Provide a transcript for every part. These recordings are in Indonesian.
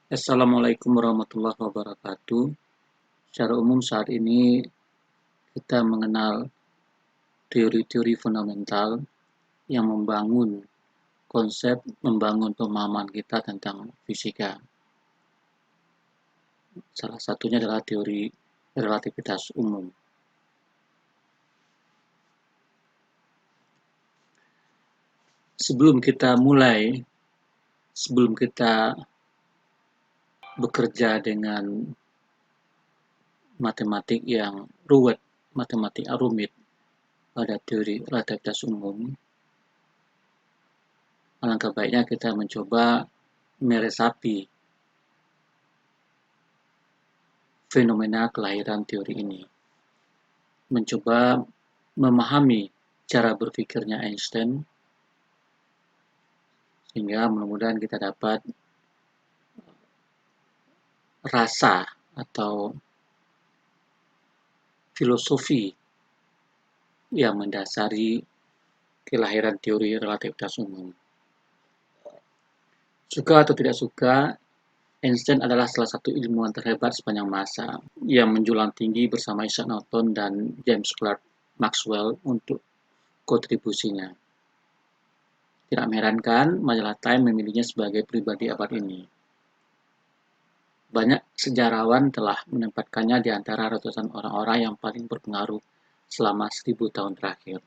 Assalamualaikum warahmatullahi wabarakatuh. Secara umum saat ini kita mengenal teori-teori fundamental yang membangun pemahaman kita tentang fisika. Salah satunya adalah teori relativitas umum. Sebelum kita bekerja dengan matematik yang rumit pada teori relativitas umum, alangkah baiknya kita mencoba meresapi fenomena kelahiran teori ini. Mencoba memahami cara berpikirnya Einstein, sehingga mudah-mudahan kita dapat rasa atau filosofi yang mendasari kelahiran teori relativitas umum. Suka atau tidak suka, Einstein adalah salah satu ilmuwan terhebat sepanjang masa yang menjulang tinggi bersama Isaac Newton dan James Clerk Maxwell untuk kontribusinya. Tidak mengherankan, majalah Time memilihnya sebagai pribadi abad ini. Banyak sejarawan telah menempatkannya di antara ratusan orang-orang yang paling berpengaruh selama 1000 tahun terakhir.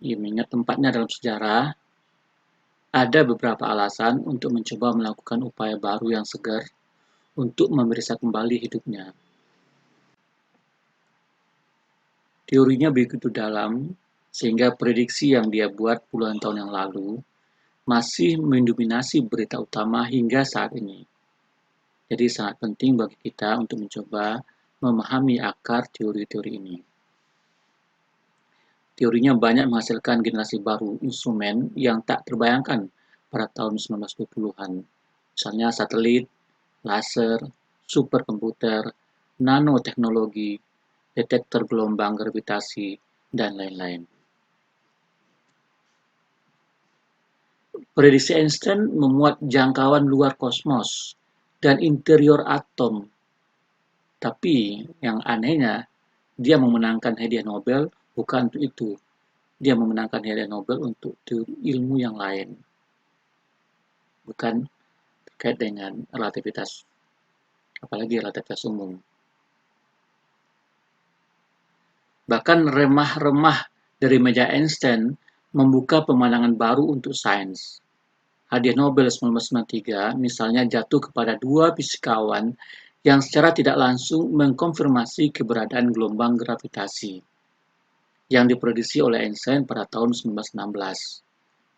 Ia mengingat tempatnya dalam sejarah, ada beberapa alasan untuk mencoba melakukan upaya baru yang segar untuk memeriksa kembali hidupnya. Teorinya begitu dalam, sehingga prediksi yang dia buat puluhan tahun yang lalu masih mendominasi berita utama hingga saat ini. Jadi sangat penting bagi kita untuk mencoba memahami akar teori-teori ini. Teorinya banyak menghasilkan generasi baru instrumen yang tak terbayangkan pada tahun 1920-an. Misalnya satelit, laser, superkomputer, nanoteknologi, detektor gelombang gravitasi, dan lain-lain. Prediksi Einstein memuat jangkauan luar kosmos dan interior atom. Tapi yang anehnya, dia memenangkan hadiah Nobel bukan untuk itu. Dia memenangkan hadiah Nobel untuk teori ilmu yang lain. Bukan terkait dengan relativitas, apalagi relativitas umum. Bahkan remah-remah dari meja Einstein membuka pemandangan baru untuk sains. Hadiah Nobel 1993 misalnya jatuh kepada dua fisikawan yang secara tidak langsung mengkonfirmasi keberadaan gelombang gravitasi yang diprediksi oleh Einstein pada tahun 1916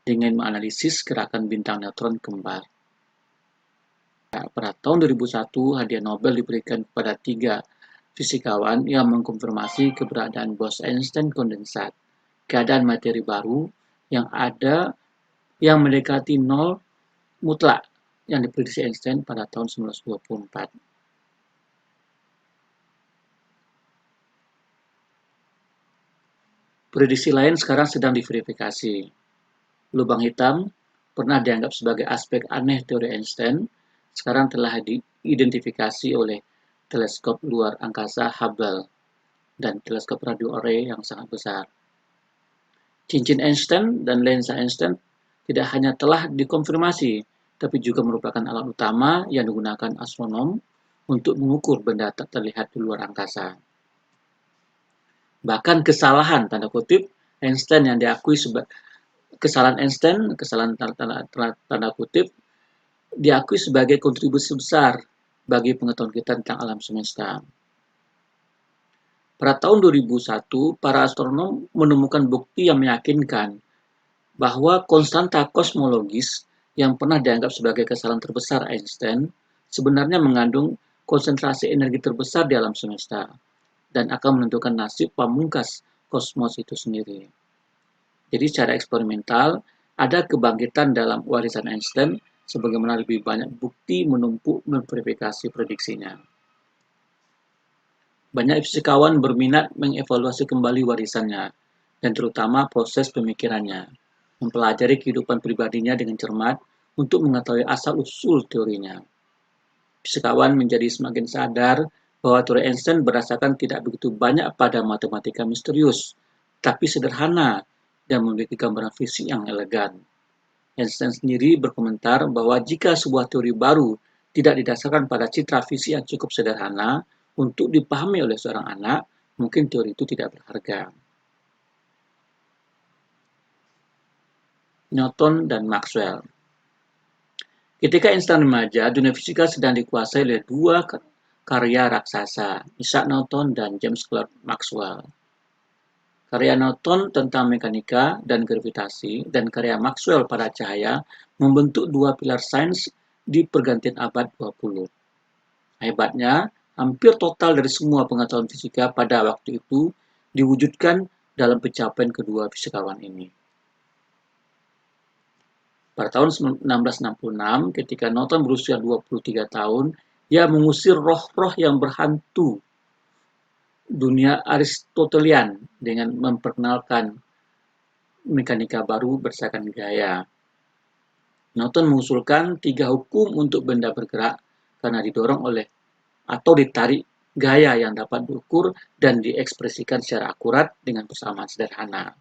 dengan menganalisis gerakan bintang neutron kembar. Pada tahun 2001, hadiah Nobel diberikan kepada 3 fisikawan yang mengkonfirmasi keberadaan Bose-Einstein kondensat, keadaan materi baru yang mendekati nol mutlak yang diprediksi Einstein pada tahun 1924. Prediksi lain sekarang sedang diverifikasi. Lubang hitam pernah dianggap sebagai aspek aneh teori Einstein, sekarang telah diidentifikasi oleh teleskop luar angkasa Hubble dan teleskop radio array yang sangat besar. Cincin Einstein dan lensa Einstein tidak hanya telah dikonfirmasi, tapi juga merupakan alat utama yang digunakan astronom untuk mengukur benda tak terlihat di luar angkasa. Bahkan kesalahan tanda kutip Einstein yang diakui sebagai kesalahan tanda kutip diakui sebagai kontribusi besar bagi pengetahuan kita tentang alam semesta. Pada tahun 2001, para astronom menemukan bukti yang meyakinkan bahwa konstanta kosmologis yang pernah dianggap sebagai kesalahan terbesar Einstein sebenarnya mengandung konsentrasi energi terbesar di alam semesta dan akan menentukan nasib pamungkas kosmos itu sendiri. Jadi secara eksperimental, ada kebangkitan dalam warisan Einstein sebagaimana lebih banyak bukti menumpuk memverifikasi prediksinya. Banyak fisikawan berminat mengevaluasi kembali warisannya, dan terutama proses pemikirannya, mempelajari kehidupan pribadinya dengan cermat untuk mengetahui asal-usul teorinya. Fisikawan menjadi semakin sadar bahwa teori Einstein berdasarkan tidak begitu banyak pada matematika misterius, tapi sederhana dan memiliki gambaran fisik yang elegan. Einstein sendiri berkomentar bahwa jika sebuah teori baru tidak didasarkan pada citra fisik yang cukup sederhana untuk dipahami oleh seorang anak, mungkin teori itu tidak berharga. Newton dan Maxwell. Ketika Einstein remaja, dunia fisika sedang dikuasai oleh dua karya raksasa, Isaac Newton dan James Clerk Maxwell. Karya Newton tentang mekanika dan gravitasi dan karya Maxwell pada cahaya membentuk dua pilar sains di pergantian abad 20. Hebatnya, hampir total dari semua pengetahuan fisika pada waktu itu diwujudkan dalam pencapaian kedua fisikawan ini. Pada tahun 1666, ketika Newton berusia 23 tahun, ia mengusir roh-roh yang berhantu dunia Aristotelian dengan memperkenalkan mekanika baru berdasarkan gaya. Newton mengusulkan 3 hukum untuk benda bergerak karena didorong oleh atau ditarik gaya yang dapat diukur dan diekspresikan secara akurat dengan persamaan sederhana.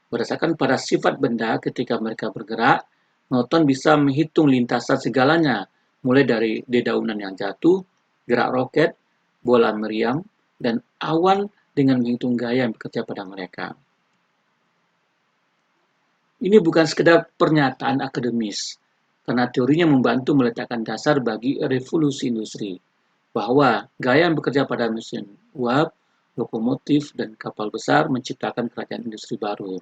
Berdasarkan pada sifat benda ketika mereka bergerak, Newton bisa menghitung lintasan segalanya, mulai dari dedaunan yang jatuh, gerak roket, bola meriam, dan awan dengan menghitung gaya yang bekerja pada mereka. Ini bukan sekedar pernyataan akademis, karena teorinya membantu meletakkan dasar bagi revolusi industri, bahwa gaya yang bekerja pada mesin uap, lokomotif, dan kapal besar menciptakan kerajaan industri baru.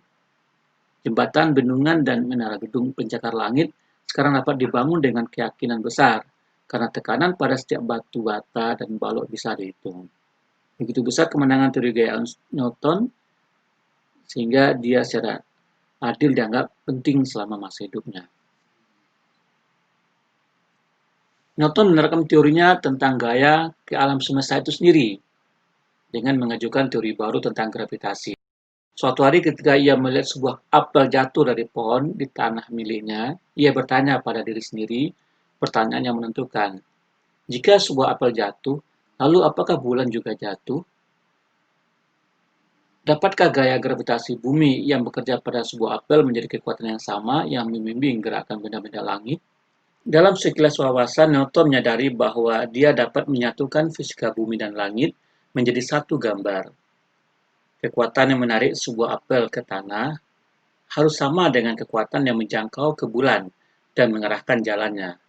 Jembatan, bendungan, dan menara gedung pencakar langit sekarang dapat dibangun dengan keyakinan besar, karena tekanan pada setiap batu bata dan balok bisa dihitung. Begitu besar kemenangan teori gaya Newton, sehingga dia secara adil dianggap penting selama masa hidupnya. Newton menerapkan teorinya tentang gaya ke alam semesta itu sendiri, dengan mengajukan teori baru tentang gravitasi. Suatu hari ketika ia melihat sebuah apel jatuh dari pohon di tanah miliknya, ia bertanya pada diri sendiri, pertanyaan yang menentukan. Jika sebuah apel jatuh, lalu apakah bulan juga jatuh? Dapatkah gaya gravitasi bumi yang bekerja pada sebuah apel menjadi kekuatan yang sama yang membimbing gerakan benda-benda langit? Dalam sekilas wawasan, Newton menyadari bahwa dia dapat menyatukan fisika bumi dan langit menjadi satu gambar. Kekuatan yang menarik sebuah apel ke tanah harus sama dengan kekuatan yang menjangkau ke bulan dan mengarahkan jalannya.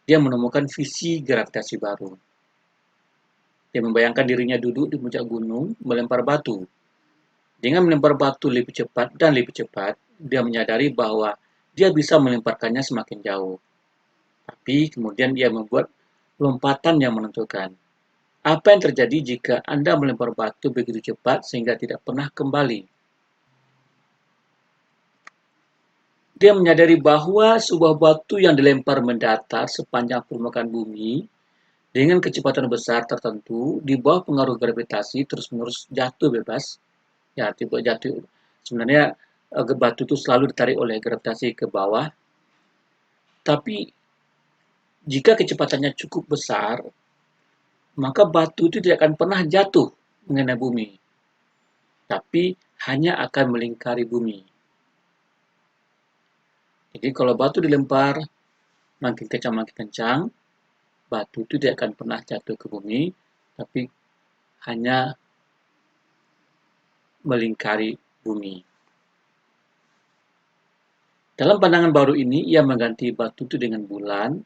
Dia menemukan visi gravitasi baru. Dia membayangkan dirinya duduk di puncak gunung melempar batu. Dengan melempar batu lebih cepat dan lebih cepat, dia menyadari bahwa dia bisa melemparkannya semakin jauh. Tapi kemudian ia membuat lompatan yang menentukan. Apa yang terjadi jika Anda melempar batu begitu cepat sehingga tidak pernah kembali? Dia menyadari bahwa sebuah batu yang dilempar mendatar sepanjang permukaan bumi dengan kecepatan besar tertentu di bawah pengaruh gravitasi terus-menerus jatuh bebas. Ya, tipe jatuh. Sebenarnya batu itu selalu ditarik oleh gravitasi ke bawah. Tapi jika kecepatannya cukup besar, maka batu itu tidak akan pernah jatuh mengenai bumi, tapi hanya akan melingkari bumi. Jadi kalau batu dilempar makin kencang, batu itu tidak akan pernah jatuh ke bumi, tapi hanya melingkari bumi. Dalam pandangan baru ini, ia mengganti batu itu dengan bulan,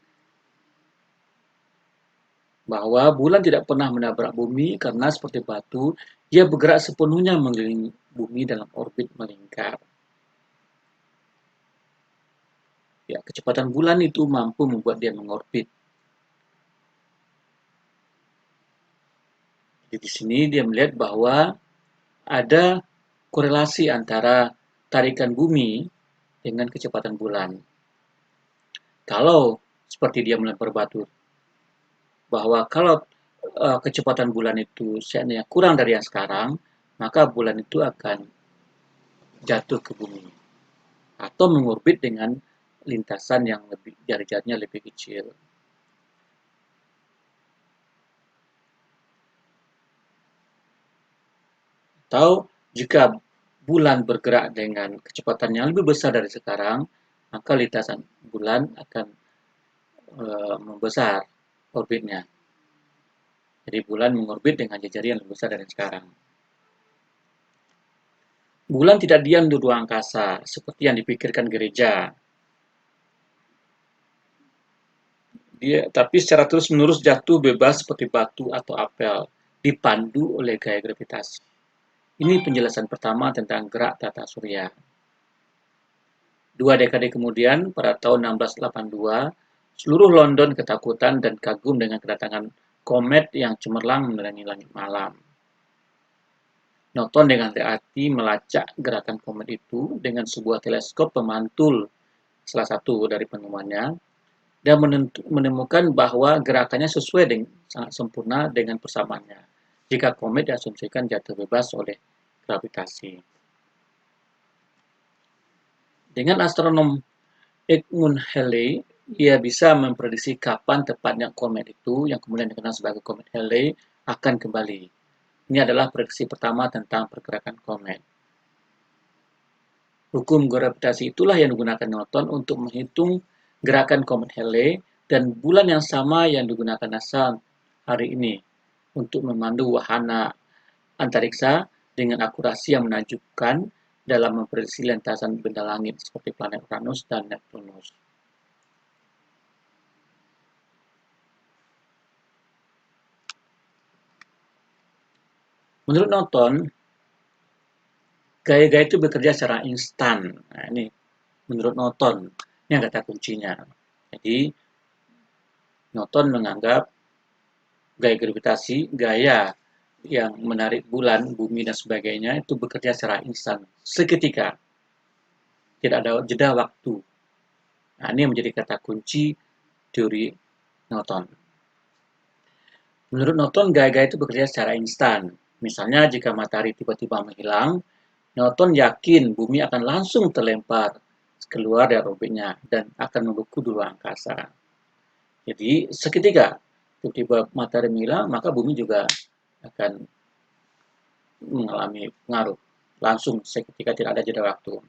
bahwa bulan tidak pernah menabrak bumi karena seperti batu, dia bergerak sepenuhnya mengelilingi bumi dalam orbit melingkar. Ya, kecepatan bulan itu mampu membuat dia mengorbit. Jadi di sini dia melihat bahwa ada korelasi antara tarikan bumi dengan kecepatan bulan. Kalau seperti dia melempar batu, bahwa kalau kecepatan bulan itu seandainya kurang dari yang sekarang, maka bulan itu akan jatuh ke bumi atau mengorbit dengan lintasan yang lebih jari-jarinya lebih kecil. Atau jika bulan bergerak dengan kecepatan yang lebih besar dari sekarang, maka lintasan bulan akan membesar orbitnya. Jadi bulan mengorbit dengan jari-jari yang lebih besar dari sekarang. Bulan tidak diam di ruang angkasa, seperti yang dipikirkan gereja. Tapi secara terus-menerus jatuh bebas seperti batu atau apel, dipandu oleh gaya gravitasi. Ini penjelasan pertama tentang gerak tata surya. 2 dekade kemudian, pada tahun 1682, seluruh London ketakutan dan kagum dengan kedatangan komet yang cemerlang menerangi langit malam. Newton dengan hati-hati melacak gerakan komet itu dengan sebuah teleskop pemantul, salah satu dari penemuannya, dan menemukan bahwa gerakannya sesuai dengan sangat sempurna dengan persamaannya jika komet diasumsikan jatuh bebas oleh gravitasi. Dengan astronom Edmund Halley, ia bisa memprediksi kapan tepatnya komet itu, yang kemudian dikenal sebagai komet Halley, akan kembali. Ini adalah prediksi pertama tentang pergerakan komet. Hukum gravitasi itulah yang digunakan Newton untuk menghitung gerakan komet Halley dan bulan yang sama yang digunakan NASA hari ini untuk memandu wahana antariksa dengan akurasi yang menakjubkan dalam memprediksi lintasan benda langit seperti planet Uranus dan Neptunus. Menurut Newton, gaya-gaya itu bekerja secara instan. Nah, ini menurut Newton, ini yang kata kuncinya. Jadi, Newton menganggap gaya gravitasi, gaya yang menarik bulan, bumi, dan sebagainya itu bekerja secara instan, seketika. Tidak ada jeda waktu. Nah, ini yang menjadi kata kunci teori Newton. Menurut Newton, gaya-gaya itu bekerja secara instan. Misalnya, jika matahari tiba-tiba menghilang, Newton yakin bumi akan langsung terlempar keluar dari orbitnya dan akan membeku di luar angkasa. Jadi, seketika tiba-tiba matahari menghilang, maka bumi juga akan mengalami pengaruh. Langsung seketika, tidak ada jeda waktu.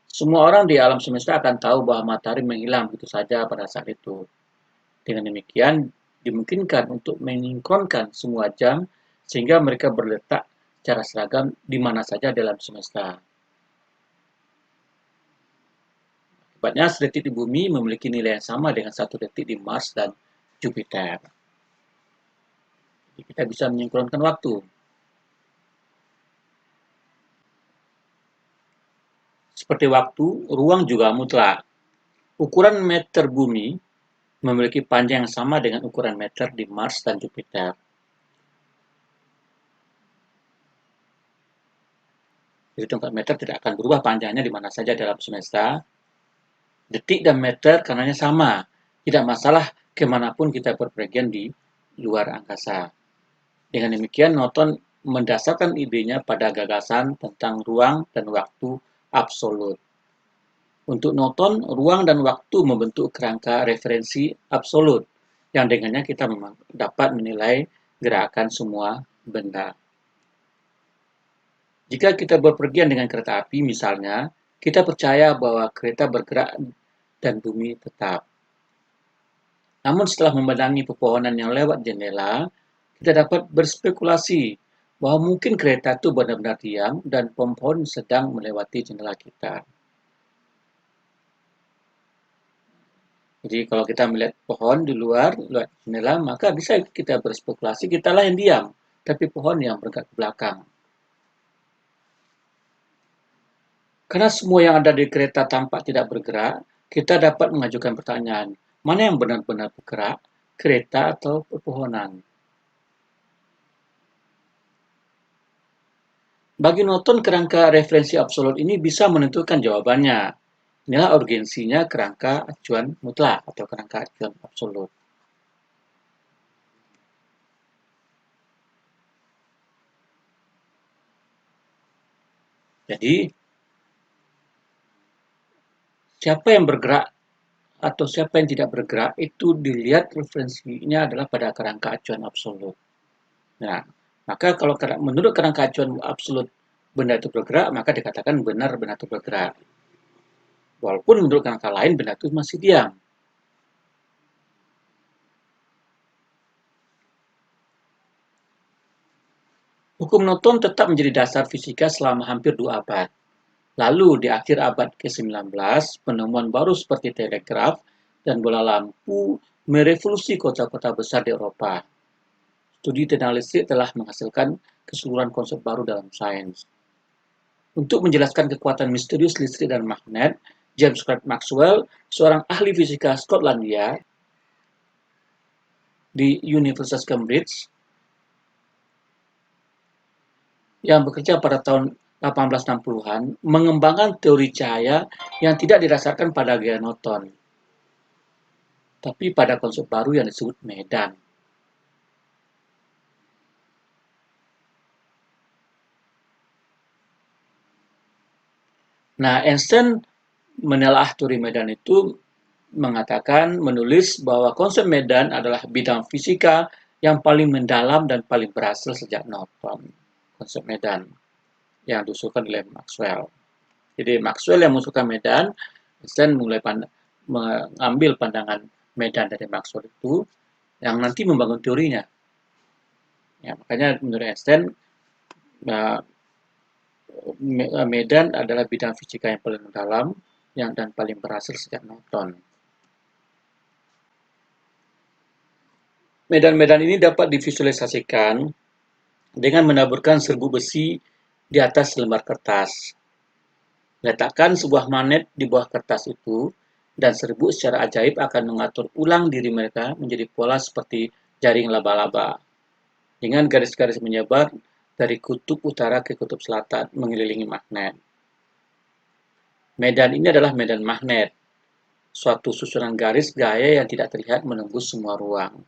Semua orang di alam semesta akan tahu bahwa matahari menghilang begitu saja pada saat itu. Dengan demikian, dimungkinkan untuk mensinkronkan semua jam sehingga mereka berletak secara seragam di mana saja dalam semesta. Akibatnya, sedetik di bumi memiliki nilai yang sama dengan 1 detik di Mars dan Jupiter. Jadi kita bisa mensinkronkan waktu. Seperti waktu, ruang juga mutlak. Ukuran meter bumi memiliki panjang yang sama dengan ukuran meter di Mars dan Jupiter. Jadi tongkat meter tidak akan berubah panjangnya di mana saja dalam semesta. Detik dan meter karenanya sama. Tidak masalah kemanapun kita berpergian di luar angkasa. Dengan demikian, Newton mendasarkan idenya pada gagasan tentang ruang dan waktu absolut. Untuk Newton, ruang dan waktu membentuk kerangka referensi absolut, yang dengannya kita memang dapat menilai gerakan semua benda. Jika kita berpergian dengan kereta api misalnya, kita percaya bahwa kereta bergerak dan bumi tetap. Namun setelah memandangi pepohonan yang lewat jendela, kita dapat berspekulasi bahwa mungkin kereta itu benar-benar diam dan pohon sedang melewati jendela kita. Jadi kalau kita melihat pohon di luar jendela, maka bisa kita berspekulasi kitalah yang diam, tapi pohon yang bergerak ke belakang. Karena semua yang ada di kereta tampak tidak bergerak, kita dapat mengajukan pertanyaan, mana yang benar-benar bergerak, kereta atau pepohonan? Bagi Newton, kerangka referensi absolut ini bisa menentukan jawabannya. Inilah urgensinya kerangka acuan mutlak atau kerangka acuan absolut. Jadi, siapa yang bergerak atau siapa yang tidak bergerak itu dilihat referensinya adalah pada kerangka acuan absolut. Nah, maka kalau menurut kerangka acuan absolut benda itu bergerak, maka dikatakan benar benda itu bergerak. Walaupun menurut kerangka lain benda itu masih diam. Hukum Newton tetap menjadi dasar fisika selama hampir 2 abad. Lalu di akhir abad ke-19, penemuan baru seperti telegraf dan bola lampu merevolusi kota-kota besar di Eropa. Studi tentang listrik telah menghasilkan keseluruhan konsep baru dalam sains. Untuk menjelaskan kekuatan misterius listrik dan magnet, James Clerk Maxwell, seorang ahli fisika Skotlandia di Universitas Cambridge, yang bekerja pada tahun 1860-an, mengembangkan teori cahaya yang tidak didasarkan pada gaya Newton, tapi pada konsep baru yang disebut medan. Nah, Einstein menelaah teori medan itu menulis bahwa konsep medan adalah bidang fisika yang paling mendalam dan paling berhasil sejak Newton. Konsep medan yang diusulkan oleh Maxwell. Jadi Maxwell yang mengusulkan medan, Einstein mulai mengambil pandangan medan dari Maxwell itu, yang nanti membangun teorinya. Ya, makanya menurut Einstein, medan adalah bidang fisika yang paling mendalam dan paling berhasil sejak Newton. Medan-medan ini dapat divisualisasikan dengan menaburkan serbu besi di atas lembar kertas. Letakkan sebuah magnet di bawah kertas itu, dan serbu secara ajaib akan mengatur ulang diri mereka menjadi pola seperti jaring laba-laba, dengan garis-garis menyebar dari kutub utara ke kutub selatan mengelilingi magnet. Medan ini adalah medan magnet, suatu susunan garis gaya yang tidak terlihat menembus semua ruang.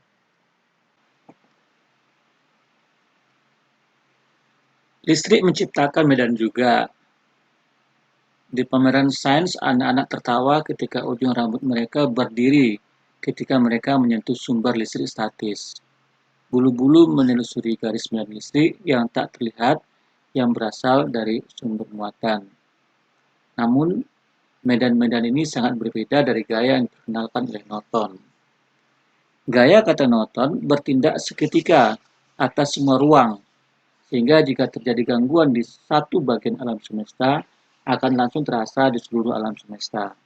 Listrik menciptakan medan juga. Di pameran sains, anak-anak tertawa ketika ujung rambut mereka berdiri ketika mereka menyentuh sumber listrik statis. Bulu-bulu menelusuri garis medan listrik yang tak terlihat yang berasal dari sumber muatan. Namun, medan-medan ini sangat berbeda dari gaya yang diperkenalkan oleh Newton. Gaya, kata Newton, bertindak seketika atas semua ruang, sehingga jika terjadi gangguan di satu bagian alam semesta, akan langsung terasa di seluruh alam semesta.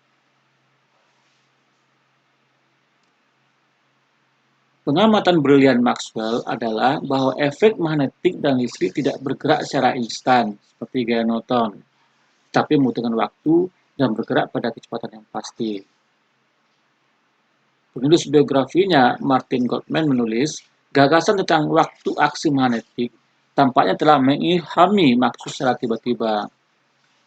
Pengamatan brilian Maxwell adalah bahwa efek magnetik dan listrik tidak bergerak secara instan, seperti gaya Newton, tapi membutuhkan waktu dan bergerak pada kecepatan yang pasti. Penulis biografinya, Martin Goldman, menulis, gagasan tentang waktu aksi magnetik tampaknya telah mengilhami Maxwell secara tiba-tiba.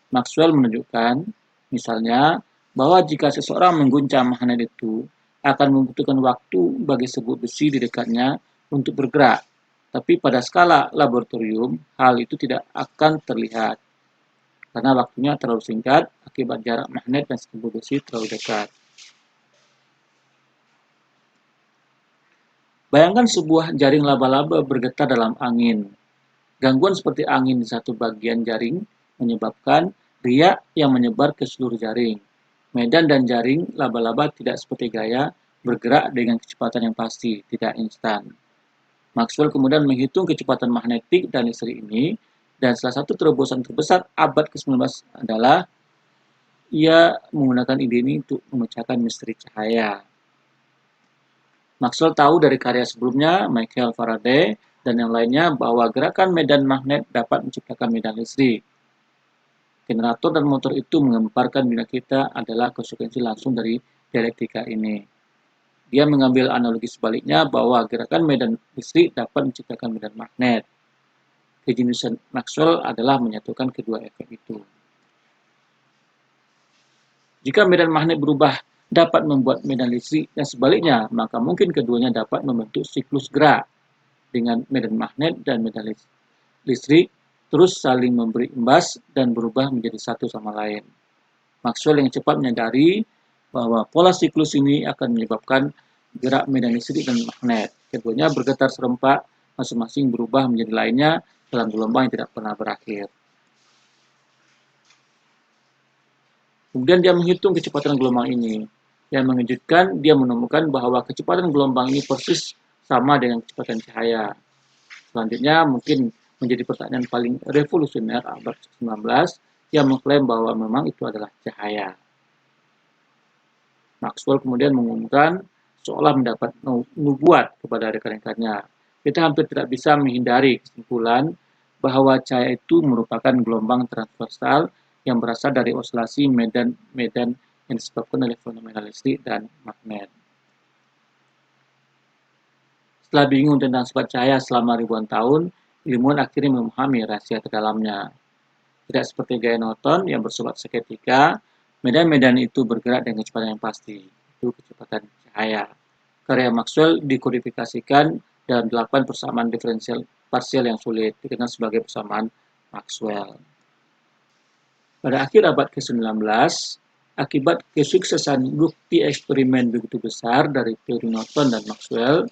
Maxwell menunjukkan, misalnya, bahwa jika seseorang mengguncang magnet itu, akan membutuhkan waktu bagi sebuah besi di dekatnya untuk bergerak. Tapi pada skala laboratorium, hal itu tidak akan terlihat, karena waktunya terlalu singkat akibat jarak magnet dan sebuah besi terlalu dekat. Bayangkan sebuah jaring laba-laba bergetar dalam angin. Gangguan seperti angin di satu bagian jaring menyebabkan riak yang menyebar ke seluruh jaring. Medan dan jaring laba-laba tidak seperti gaya bergerak dengan kecepatan yang pasti, tidak instan. Maxwell kemudian menghitung kecepatan magnetik dan listrik ini, dan salah satu terobosan terbesar abad ke-19 adalah ia menggunakan ide ini untuk memecahkan misteri cahaya. Maxwell tahu dari karya sebelumnya, Michael Faraday, dan yang lainnya, bahwa gerakan medan magnet dapat menciptakan medan listrik. Generator dan motor itu menggemparkan dunia kita adalah konsekuensi langsung dari dialektika ini. Dia mengambil analogi sebaliknya bahwa gerakan medan listrik dapat menciptakan medan magnet. Kejeniusan Maxwell adalah menyatukan kedua efek itu. Jika medan magnet berubah dapat membuat medan listrik dan sebaliknya, maka mungkin keduanya dapat membentuk siklus gerak dengan medan magnet dan medan listrik terus saling memberi imbas dan berubah menjadi satu sama lain. Maxwell yang cepat menyadari bahwa pola siklus ini akan menyebabkan gerak medan listrik dan magnet. Keduanya bergetar serempak, masing-masing berubah menjadi lainnya dalam gelombang yang tidak pernah berakhir. Kemudian dia menghitung kecepatan gelombang ini. Yang mengejutkan, dia menemukan bahwa kecepatan gelombang ini persis sama dengan kecepatan cahaya. Selanjutnya mungkin menjadi pertanyaan paling revolusioner abad 19 yang mengklaim bahwa memang itu adalah cahaya. Maxwell kemudian mengumumkan seolah mendapat nubuat kepada rekan-rekannya. Kita hampir tidak bisa menghindari kesimpulan bahwa cahaya itu merupakan gelombang transversal yang berasal dari osilasi medan-medan yang disebabkan oleh fenomena listrik dan magnet. Setelah bingung tentang sifat cahaya selama ribuan tahun, ilmuwan akhirnya memahami rahasia terdalamnya. Tidak seperti gaya Newton yang bersifat seketika, medan-medan itu bergerak dengan kecepatan yang pasti, itu kecepatan cahaya. Karya Maxwell dikodifikasikan dalam 8 persamaan diferensial parsial yang sulit, dikenal sebagai persamaan Maxwell. Pada akhir abad ke-19, akibat kesuksesan bukti eksperimen begitu besar dari teori Newton dan Maxwell,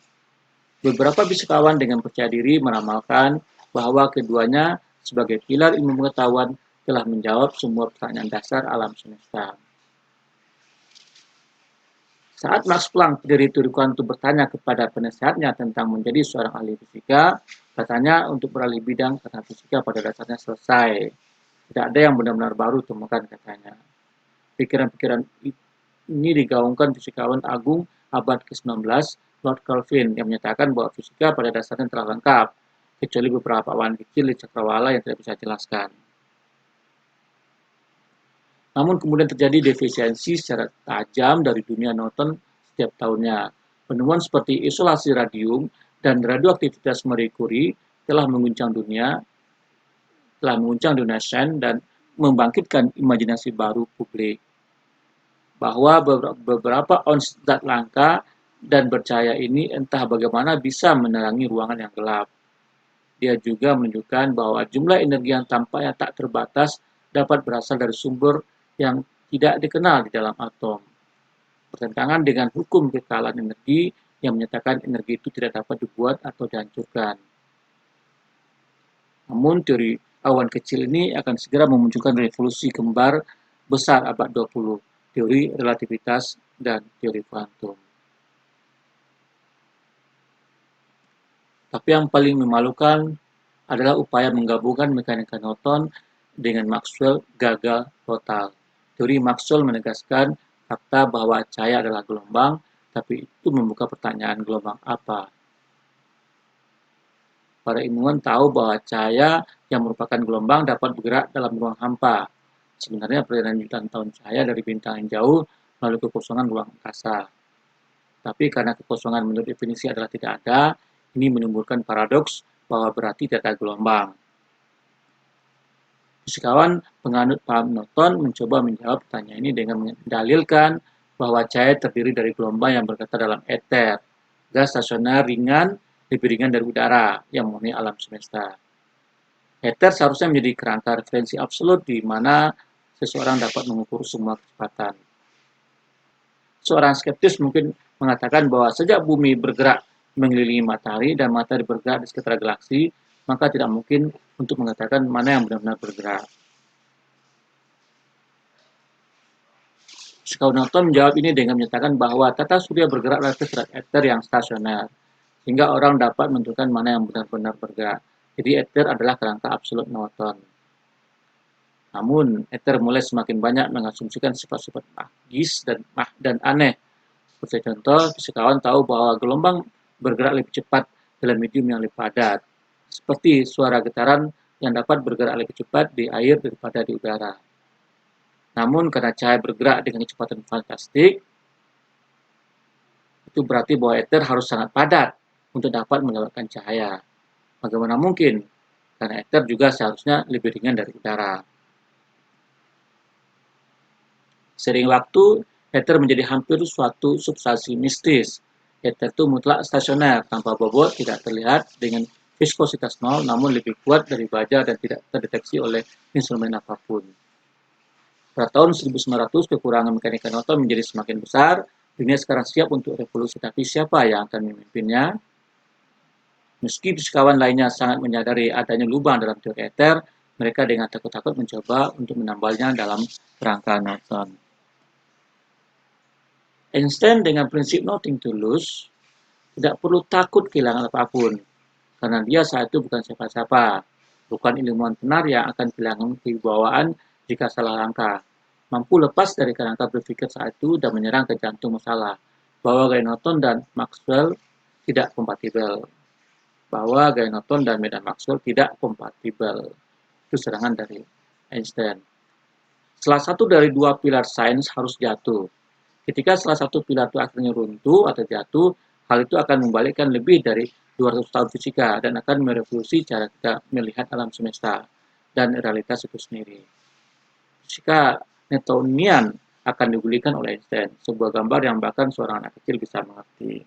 beberapa fisikawan dengan percaya diri meramalkan bahwa keduanya sebagai pilar ilmu pengetahuan telah menjawab semua pertanyaan dasar alam semesta. Saat Max Planck, pendiri teori kuantum, bertanya kepada penasehatnya tentang menjadi seorang ahli fisika, katanya untuk beralih bidang karena fisika pada dasarnya selesai. Tidak ada yang benar-benar baru temukan, katanya. Pikiran-pikiran ini digaungkan fisikawan agung abad ke-19, Lord Kelvin, yang menyatakan bahwa fisika pada dasarnya telah lengkap, kecuali beberapa awan kecil di cakrawala yang tidak bisa dijelaskan. Namun kemudian terjadi defisiensi secara tajam dari dunia Newton setiap tahunnya. Penemuan seperti isolasi radium dan radioaktivitas Marie Curie telah mengguncang dunia sains dan membangkitkan imajinasi baru publik. Bahwa beberapa ons zat langka dan bercahaya ini entah bagaimana bisa menerangi ruangan yang gelap. Dia juga menunjukkan bahwa jumlah energi yang tampaknya tak terbatas dapat berasal dari sumber yang tidak dikenal di dalam atom. Bertentangan dengan hukum kekalahan energi yang menyatakan energi itu tidak dapat dibuat atau dihancurkan. Namun teori awan kecil ini akan segera memunculkan revolusi kembar besar abad 20, teori relativitas dan teori kuantum. Tapi yang paling memalukan adalah upaya menggabungkan mekanika Newton dengan Maxwell gagal total. Teori Maxwell menegaskan fakta bahwa cahaya adalah gelombang, tapi itu membuka pertanyaan gelombang apa. Para ilmuwan tahu bahwa cahaya yang merupakan gelombang dapat bergerak dalam ruang hampa. Sebenarnya perjalanan jutaan tahun cahaya dari bintang yang jauh melalui kekosongan ruang angkasa. Tapi karena kekosongan menurut definisi adalah tidak ada, ini menimbulkan paradoks bahwa berarti tidak ada gelombang. Fisikawan penganut paham Newton mencoba menjawab pertanyaan ini dengan mendalilkan bahwa cahaya terdiri dari gelombang yang bergetar dalam ether, gas stasioner ringan, lebih ringan dari udara yang memenuhi alam semesta. Ether seharusnya menjadi kerangka referensi absolut di mana seseorang dapat mengukur semua kecepatan. Seorang skeptis mungkin mengatakan bahwa sejak bumi bergerak mengelilingi matahari dan matahari bergerak di sekitar galaksi, maka tidak mungkin untuk mengatakan mana yang benar-benar bergerak. Fisikawan Newton menjawab ini dengan menyatakan bahwa tata surya bergerak relatif terhadap ether yang stasioner, sehingga orang dapat menentukan mana yang benar-benar bergerak. Jadi ether adalah kerangka absolut Newton. Namun, ether mulai semakin banyak mengasumsikan sifat-sifat magis dan aneh. Seperti contoh, fisikawan tahu bahwa gelombang bergerak lebih cepat dalam medium yang lebih padat, seperti suara getaran yang dapat bergerak lebih cepat di air daripada di udara. Namun, karena cahaya bergerak dengan kecepatan fantastik, itu berarti bahwa ether harus sangat padat untuk dapat melewatkan cahaya. Bagaimana mungkin? Karena ether juga seharusnya lebih ringan dari udara. Seiring waktu, ether menjadi hampir suatu substansi mistis. Ether itu mutlak stasioner, tanpa bobot, tidak terlihat, dengan viskositas nol, namun lebih kuat dari baja dan tidak terdeteksi oleh instrumen apapun. Pada tahun 1900, kekurangan mekanika Newton menjadi semakin besar. Dunia sekarang siap untuk revolusi, tapi siapa yang akan memimpinnya? Meski fisikawan lainnya sangat menyadari adanya lubang dalam teori ether, mereka dengan takut-takut mencoba untuk menambalnya dalam kerangka Newton. Einstein dengan prinsip nothing to lose tidak perlu takut kehilangan apapun, karena dia saat itu bukan siapa-siapa, bukan ilmuwan benar yang akan kehilangan kewibawaan jika salah langkah, mampu lepas dari kerangka berpikir saat itu dan menyerang ke jantung masalah, bahwa gaya Newton dan Maxwell tidak kompatibel. Bahwa gaya Newton dan medan Maxwell tidak kompatibel. Itu serangan dari Einstein. Salah satu dari dua pilar sains harus jatuh. Ketika salah satu pilar itu akhirnya runtuh atau jatuh, hal itu akan membalikkan lebih dari 200 tahun fisika dan akan merevolusi cara kita melihat alam semesta dan realitas itu sendiri. Fisika Newtonian akan digulingkan oleh Einstein, sebuah gambar yang bahkan seorang anak kecil bisa mengerti.